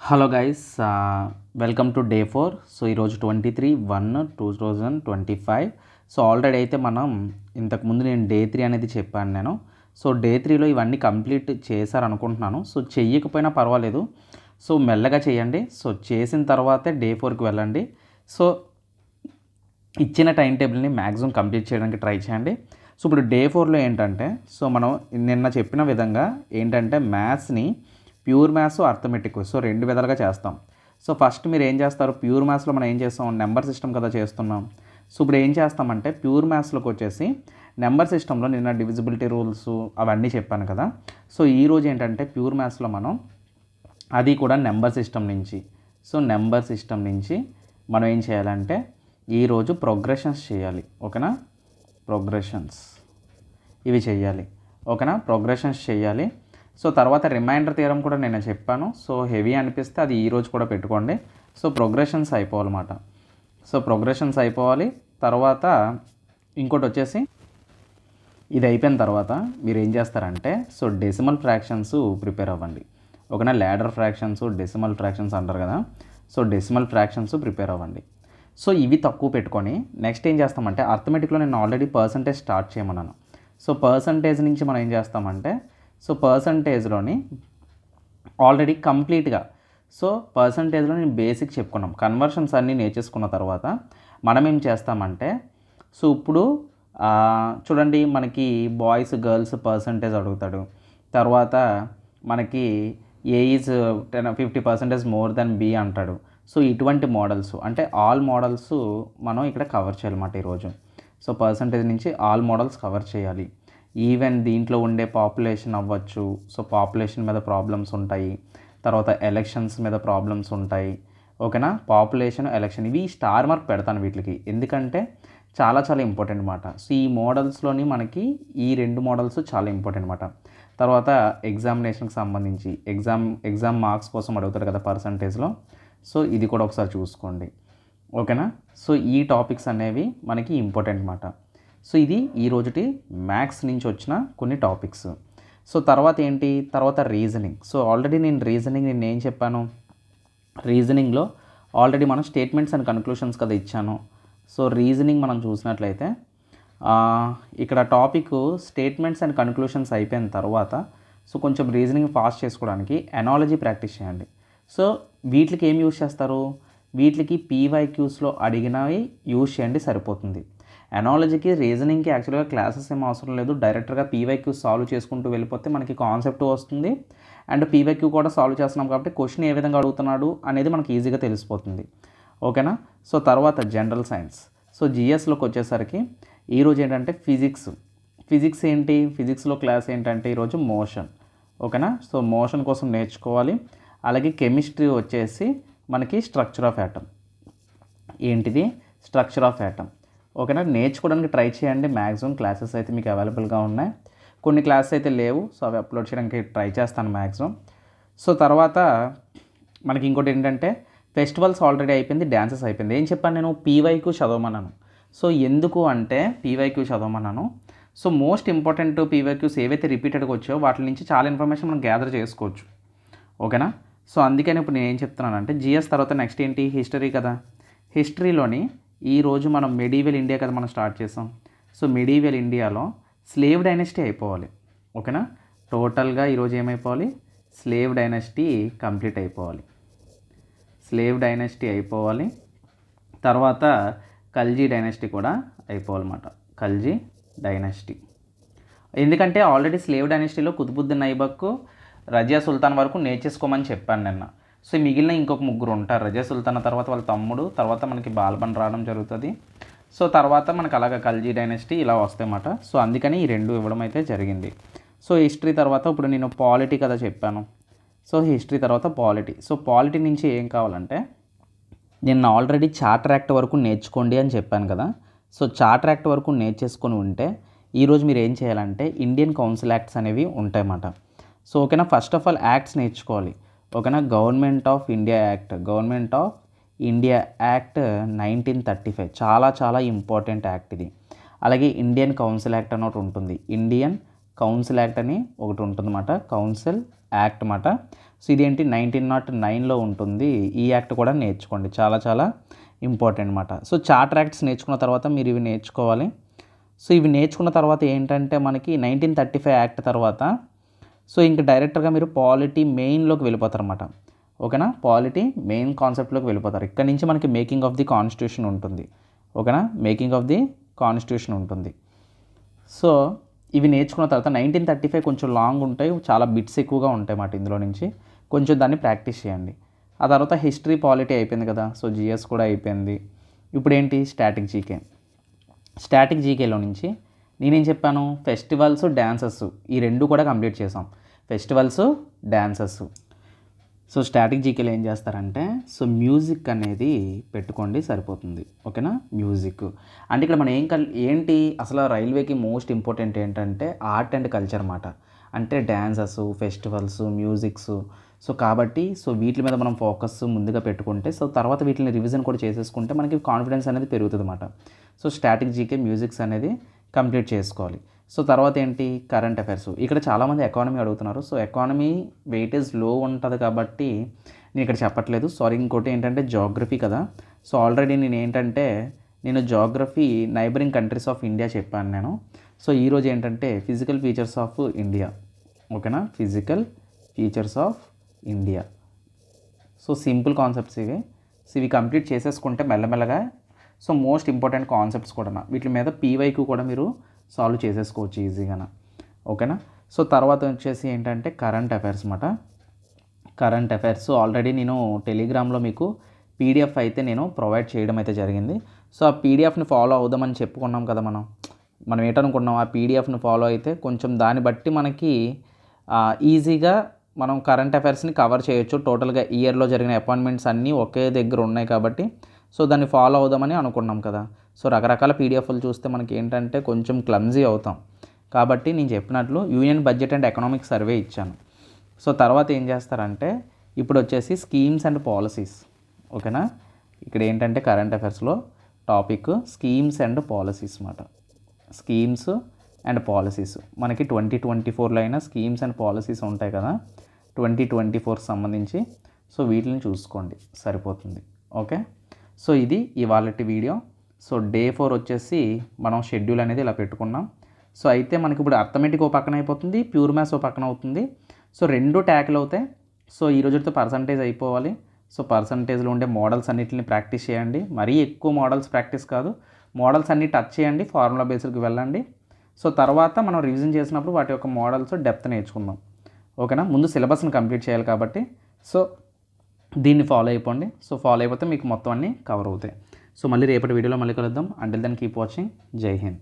Hello guys, welcome to day 4. So ఈరోజు 23/1/2025. So already అయితే మనం ఇంతకుముందు నేను డే 3 అనేది చెప్పాను నేను. సో డే 3లో ఇవన్నీ కంప్లీట్ చేశారనుకుంటున్నాను. సో చెయ్యకపోయినా పర్వాలేదు, సో మెల్లగా చేయండి. సో చేసిన తర్వాతే డే 4కి వెళ్ళండి. సో ఇచ్చిన టైం టేబుల్ని మ్యాక్సిమం కంప్లీట్ చేయడానికి ట్రై చేయండి. సో ఇప్పుడు డే 4లో ఏంటంటే, సో మనం నిన్న చెప్పిన విధంగా ఏంటంటే మ్యాథ్స్ని ప్యూర్ మ్యాథ్స్, అర్థమెటిక్, సో రెండు విధాలుగా చేస్తాం. సో ఫస్ట్ మీరు ఏం చేస్తారు, ప్యూర్ మ్యాథ్స్లో మనం ఏం చేస్తాం, నెంబర్ సిస్టమ్ కదా చేస్తున్నాం. సో ఇప్పుడు ఏం చేస్తామంటే ప్యూర్ మ్యాథ్స్లోకి వచ్చేసి నెంబర్ సిస్టంలో నిన్న డివిజిబిలిటీ రూల్స్ అవన్నీ చెప్పాను కదా. సో ఈరోజు ఏంటంటే ప్యూర్ మ్యాథ్స్లో మనం అది కూడా నెంబర్ సిస్టమ్ నుంచి, సో నెంబర్ సిస్టమ్ నుంచి మనం ఏం చేయాలంటే ఈరోజు ప్రోగ్రెషన్స్ చేయాలి. ఓకేనా, ప్రోగ్రెషన్స్ ఇవి చేయాలి. ఓకేనా, ప్రోగ్రెషన్స్ చేయాలి. సో తర్వాత రిమైండర్ థియరం కూడా నేను చెప్పాను. సో హెవీ అనిపిస్తే అది ఈరోజు కూడా పెట్టుకోండి. సో ప్రోగ్రెషన్స్ అయిపోవాలన్నమాట. సో ప్రోగ్రెషన్స్ అయిపోవాలి. తర్వాత ఇంకోటి వచ్చేసి ఇది అయిపోయిన తర్వాత మీరు ఏం చేస్తారంటే, సో డెసిమల్ ఫ్రాక్షన్స్ ప్రిపేర్ అవ్వండి. ఓకేనా, ల్యాడర్ ఫ్రాక్షన్స్, డెసిమల్ ఫ్రాక్షన్స్ అంటారు కదా. సో డెసిమల్ ఫ్రాక్షన్స్ ప్రిపేర్ అవ్వండి. సో ఇవి తక్కువ పెట్టుకొని నెక్స్ట్ ఏం చేస్తామంటే, అర్థమెటిక్లో నేను ఆల్రెడీ పర్సంటేజ్ స్టార్ట్ చేయమన్నాను. సో పర్సంటేజ్ నుంచి మనం ఏం చేస్తామంటే, సో పర్సంటేజ్లోని ఆల్రెడీ కంప్లీట్గా, సో పర్సంటేజ్లో నేను బేసిక్ చెప్పుకున్నాం. కన్వర్షన్స్ అన్నీ నేర్చేసుకున్న తర్వాత మనం ఏం చేస్తామంటే, సో ఇప్పుడు చూడండి, మనకి బాయ్స్ గర్ల్స్ పర్సంటేజ్ అడుగుతాడు. తర్వాత మనకి ఏ ఈజ్ 50% మోర్ దెన్ బి అంటాడు. సో ఇటువంటి మోడల్స్ అంటే ఆల్ మోడల్స్ మనం ఇక్కడ కవర్ చేయాలన్నమాట ఈరోజు. సో పర్సంటేజ్ నుంచి ఆల్ మోడల్స్ కవర్ చేయాలి. ఈవెన్ దీంట్లో ఉండే పాపులేషన్ అవ్వచ్చు. సో పాపులేషన్ మీద ప్రాబ్లమ్స్ ఉంటాయి. తర్వాత ఎలక్షన్స్ మీద ప్రాబ్లమ్స్ ఉంటాయి. ఓకేనా, పాపులేషన్, ఎలక్షన్, ఇవి స్టార్ మార్క్ పెడతాను వీటికి, ఎందుకంటే చాలా చాలా ఇంపార్టెంట్ అనమాట. సో ఈ మోడల్స్లోని మనకి ఈ రెండు మోడల్స్ చాలా ఇంపార్టెంట్ అనమాట. తర్వాత ఎగ్జామినేషన్కి సంబంధించి ఎగ్జామ్ మార్క్స్ కోసం అడుగుతారు కదా పర్సంటేజ్లో. సో ఇది కూడా ఒకసారి చూసుకోండి. ఓకేనా, సో ఈ టాపిక్స్ అనేవి మనకి ఇంపార్టెంట్ అనమాట. సో ఇది ఈరోజుటి మ్యాథ్స్ నుంచి వచ్చిన కొన్ని టాపిక్స్. సో తర్వాత ఏంటి, తర్వాత రీజనింగ్. సో ఆల్రెడీ నేను రీజనింగ్ ఏం చెప్పాను, రీజనింగ్లో ఆల్రెడీ మనం స్టేట్మెంట్స్ అండ్ కన్క్లూషన్స్ కదా ఇచ్చాను. సో రీజనింగ్ మనం చూసినట్లయితే ఇక్కడ టాపిక్ స్టేట్మెంట్స్ అండ్ కన్క్లూషన్స్ అయిపోయిన తర్వాత సో కొంచెం రీజనింగ్ ఫాస్ట్ చేసుకోవడానికి ఎనాలజీ ప్రాక్టీస్ చేయండి. సో వీటికి ఏం యూజ్ చేస్తారు, వీటికి పీవైక్యూస్లో అడిగినవి యూజ్ చేయండి, సరిపోతుంది. ఎనాలజీకి, రీజనింగ్కి యాక్చువల్గా క్లాసెస్ ఏం అవసరం లేదు. డైరెక్ట్గా పీవైక్యూ సాల్వ్ చేసుకుంటూ వెళ్ళిపోతే మనకి కాన్సెప్ట్ వస్తుంది. అండ్ పీవైక్యూ కూడా సాల్వ్ చేస్తున్నాం కాబట్టి క్వశ్చన్ ఏ విధంగా అడుగుతున్నాడు అనేది మనకి ఈజీగా తెలిసిపోతుంది. ఓకేనా, సో తర్వాత జనరల్ సైన్స్. సో జిఎస్లోకి వచ్చేసరికి ఈరోజు ఏంటంటే ఫిజిక్స్ ఏంటి, ఫిజిక్స్లో క్లాస్ ఏంటంటే ఈరోజు మోషన్. ఓకేనా, సో మోషన్ కోసం నేర్చుకోవాలి. అలాగే కెమిస్ట్రీ వచ్చేసి మనకి స్ట్రక్చర్ ఆఫ్ యాటమ్. ఏంటిది, స్ట్రక్చర్ ఆఫ్ యాటమ్. ఓకేనా, నేర్చుకోవడానికి ట్రై చేయండి. మ్యాక్సిమం క్లాసెస్ అయితే మీకు అవైలబుల్గా ఉన్నాయి. కొన్ని క్లాసెస్ అయితే లేవు, సో అవి అప్లోడ్ చేయడానికి ట్రై చేస్తాను మ్యాక్సిమం. సో తర్వాత మనకి ఇంకోటి ఏంటంటే ఫెస్టివల్స్ ఆల్రెడీ అయిపోయింది, డ్యాన్సెస్ అయిపోయింది. ఏం చెప్పాను నేను, పీవైక్యూ చదవమన్నాను. సో ఎందుకు అంటే పీవైక్యూ చదవమన్నాను. సో మోస్ట్ ఇంపార్టెంట్ పీవైక్యూస్ ఏవైతే రిపీటెడ్గా వచ్చాయో వాటి నుంచి చాలా ఇన్ఫర్మేషన్ మనం గ్యాదర్ చేసుకోవచ్చు. ఓకేనా, సో అందుకని ఇప్పుడు నేను ఏం చెప్తున్నానంటే జిఎస్ తర్వాత నెక్స్ట్ ఏంటి, హిస్టరీ కదా. హిస్టరీలోని ఈరోజు మనం మెడీవల్ ఇండియా కదా మనం స్టార్ట్ చేసాం. సో మెడీవల్ ఇండియాలో స్లేవ్ డైనస్టీ అయిపోవాలి. ఓకేనా, టోటల్గా ఈరోజు ఏమైపోవాలి, స్లేవ్ డైనస్టీ కంప్లీట్ అయిపోవాలి. స్లేవ్ డైనస్టీ అయిపోవాలి. తర్వాత ఖల్జీ డైనస్టీ కూడా అయిపోవాలన్నమాట. ఖల్జీ డైనస్టీ, ఎందుకంటే ఆల్రెడీ స్లేవ్ డైనస్టీలో కుతుబుద్దీన్ ఐబక్, రజియా సుల్తాన్ వరకు నేర్చేసుకోమని చెప్పాను నిన్న. సో మిగిలిన ఇంకొక ముగ్గురు ఉంటారు. రజియా సుల్తాన్ తర్వాత వాళ్ళ తమ్ముడు, తర్వాత మనకి బాల్బన్ రావడం జరుగుతుంది. సో తర్వాత మనకు అలాగ ఖల్జీ డైనస్టీ ఇలా వస్తాయన్నమాట. సో అందుకని ఈ రెండు ఇవ్వడం అయితే జరిగింది. సో హిస్టరీ తర్వాత ఇప్పుడు నేను పాలిటీ కదా చెప్పాను. సో హిస్టరీ తర్వాత పాలిటీ. సో పాలిటీ నుంచి ఏం కావాలంటే, నేను ఆల్రెడీ చార్టర్ యాక్ట్ వరకు నేర్చుకోండి అని చెప్పాను కదా. సో చార్టర్ యాక్ట్ వరకు నేర్చేసుకొని ఉంటే ఈరోజు మీరు ఏం చేయాలంటే ఇండియన్ కౌన్సిల్ యాక్ట్స్ అనేవి ఉంటాయన్నమాట. సో ఓకేనా, ఫస్ట్ ఆఫ్ ఆల్ యాక్ట్స్ నేర్చుకోవాలి. ఓకేనా, గవర్నమెంట్ ఆఫ్ ఇండియా యాక్ట్ 1935 చాలా చాలా ఇంపార్టెంట్ యాక్ట్ ఇది. అలాగే ఇండియన్ కౌన్సిల్ యాక్ట్ అని ఒకటి ఉంటుంది. ఇండియన్ కౌన్సిల్ యాక్ట్ అని ఒకటి ఉంటుందన్నమాట, కౌన్సిల్ యాక్ట్ అన్నమాట. సో ఇదేంటి 1909లో ఉంటుంది. ఈ యాక్ట్ కూడా నేర్చుకోండి, చాలా చాలా ఇంపార్టెంట్ అనమాట. సో చార్టర్ యాక్ట్స్ నేర్చుకున్న తర్వాత మీరు ఇవి నేర్చుకోవాలి. సో ఇవి నేర్చుకున్న తర్వాత ఏంటంటే మనకి 1935 యాక్ట్ తర్వాత సో ఇంక డైరెక్టర్గా మీరు పాలిటీ మెయిన్లోకి వెళ్ళిపోతారన్నమాట. ఓకేనా, పాలిటీ మెయిన్ కాన్సెప్ట్లోకి వెళ్ళిపోతారు. ఇక్కడ నుంచి మనకి మేకింగ్ ఆఫ్ ది కాన్స్టిట్యూషన్ ఉంటుంది. ఓకేనా, మేకింగ్ ఆఫ్ ది కాన్స్టిట్యూషన్ ఉంటుంది. సో ఇవి నేర్చుకున్న తర్వాత 1935 కొంచెం లాంగ్ ఉంటాయి, చాలా బిట్స్ ఎక్కువగా ఉంటాయి అన్నమాట. ఇందులో నుంచి కొంచెం దాన్ని ప్రాక్టీస్ చేయండి. ఆ తర్వాత హిస్టరీ పాలిటీ అయిపోయింది కదా, సో జిఎస్ కూడా అయిపోయింది. ఇప్పుడు ఏంటి, స్టాటిక్ జీకే. స్టాటిక్ జీకేలో నుంచి నేనేం చెప్పాను, ఫెస్టివల్స్, డ్యాన్సెస్, ఈ రెండు కూడా కంప్లీట్ చేసాం. Festivals, dances. సో స్టాటిక్ జీకేలో ఏం చేస్తారంటే సో మ్యూజిక్ అనేది పెట్టుకోండి సరిపోతుంది. ఓకేనా, మ్యూజిక్ అంటే ఇక్కడ మనం ఏంటి అసలు రైల్వేకి మోస్ట్ ఇంపార్టెంట్ ఏంటంటే ఆర్ట్ అండ్ కల్చర్ అన్నమాట. అంటే డ్యాన్సెస్, ఫెస్టివల్స్, మ్యూజిక్స్. సో కాబట్టి సో వీటి మీద మనం ఫోకస్ ముందుగా పెట్టుకుంటే సో తర్వాత వీటిని రివిజన్ కూడా చేసేసుకుంటే మనకి కాన్ఫిడెన్స్ అనేది పెరుగుతుంది అన్నమాట. సో స్టాటిక్ జీకే, మ్యూజిక్స్ అనేది కంప్లీట్ చేసుకోవాలి. సో తర్వాత ఏంటి, కరెంట్ అఫైర్స్. ఇక్కడ చాలామంది ఎకానమీ అడుగుతున్నారు. సో ఎకానమీ వెయిటేజ్ లో ఉంటుంది కాబట్టి నేను ఇక్కడ చెప్పట్లేదు, సారీ. ఇంకోటి ఏంటంటే జాగ్రఫీ కదా. సో ఆల్రెడీ నేను geography neighbouring countries of India చెప్పాను నేను. సో ఈరోజు ఏంటంటే ఫిజికల్ ఫీచర్స్ ఆఫ్ ఇండియా. ఓకేనా, physical features of India. So simple concepts ఇవి. సో ఇవి కంప్లీట్ చేసేసుకుంటే మెల్లమెల్లగా సో మోస్ట్ ఇంపార్టెంట్ కాన్సెప్ట్స్ కూడా వీటి మీద పీవైక్యూ కూడా మీరు సాల్వ్ చేసేసుకోవచ్చు ఈజీగా. ఓకేనా. సో తర్వాత వచ్చేసి ఏంటంటే కరెంట్ అఫైర్స్ అన్నమాట. కరెంట్ అఫైర్స్ ఆల్రెడీ నేను టెలిగ్రామ్లో మీకు పీడిఎఫ్ అయితే నేను ప్రొవైడ్ చేయడం అయితే జరిగింది. సో ఆ పీడిఎఫ్ని ఫాలో అవుదామని చెప్పుకున్నాం కదా మనం ఏంటనుకున్నాం, ఆ పీడిఎఫ్ని ఫాలో అయితే కొంచెం దాన్ని బట్టి మనకి ఈజీగా మనం కరెంట్ అఫైర్స్ని కవర్ చేయొచ్చు. టోటల్గా ఇయర్లో జరిగిన అపాయింట్మెంట్స్ అన్నీ ఒకే దగ్గర ఉన్నాయి కాబట్టి సో దాన్ని ఫాలో అవుదామని అనుకున్నాం కదా. సో రకరకాల పీడిఎఫ్లు చూస్తే మనకి ఏంటంటే కొంచెం క్లమ్జీ అవుతాం. కాబట్టి నేను చెప్పినట్లు union budget and economic survey ఇచ్చాను. సో తర్వాత ఏం చేస్తారంటే ఇప్పుడు వచ్చేసి స్కీమ్స్ అండ్ పాలసీస్. ఓకేనా, ఇక్కడ ఏంటంటే కరెంట్ అఫైర్స్లో టాపిక్ స్కీమ్స్ అండ్ పాలసీస్ అన్నమాట. స్కీమ్స్ అండ్ పాలసీస్ మనకి 2024లో అయినా స్కీమ్స్ అండ్ పాలసీస్ ఉంటాయి కదా, 2024 సంబంధించి. సో వీటిని చూసుకోండి సరిపోతుంది. ఓకే, సో ఇది ఇవాళటి వీడియో. సో డే 4 వచ్చేసి మనం షెడ్యూల్ అనేది ఇలా పెట్టుకున్నాం. సో అయితే మనకి ఇప్పుడు అర్థమెటిక్ ఓ పక్కన అయిపోతుంది, ప్యూర్ మ్యాథ్స్ ఓ పక్కన అవుతుంది. సో రెండు ట్యాకిల్ అవుతాయి. సో ఈ రోజుతో పర్సంటేజ్ అయిపోవాలి. సో పర్సంటేజ్లో ఉండే మోడల్స్ అన్నిటిని ప్రాక్టీస్ చేయండి. మరీ ఎక్కువ మోడల్స్ ప్రాక్టీస్ కాదు, మోడల్స్ అన్ని టచ్ చేయండి, ఫార్ములా బేస్డ్కి వెళ్ళండి. సో తర్వాత మనం రివిజన్ చేసినప్పుడు వాటి యొక్క మోడల్స్ డెప్త్ నేర్చుకుందాం. ఓకేనా, ముందు సిలబస్ని కంప్లీట్ చేయాలి కాబట్టి సో దీన్ని ఫాలో అయిపోండి. సో ఫాలో అయిపోతే మీకు మొత్తం అన్నీ కవర్ అవుతాయి. సో మళ్ళీ రేపటి వీడియోలో మళ్ళీ కలుద్దాం. Until then keep watching. Jai Hind.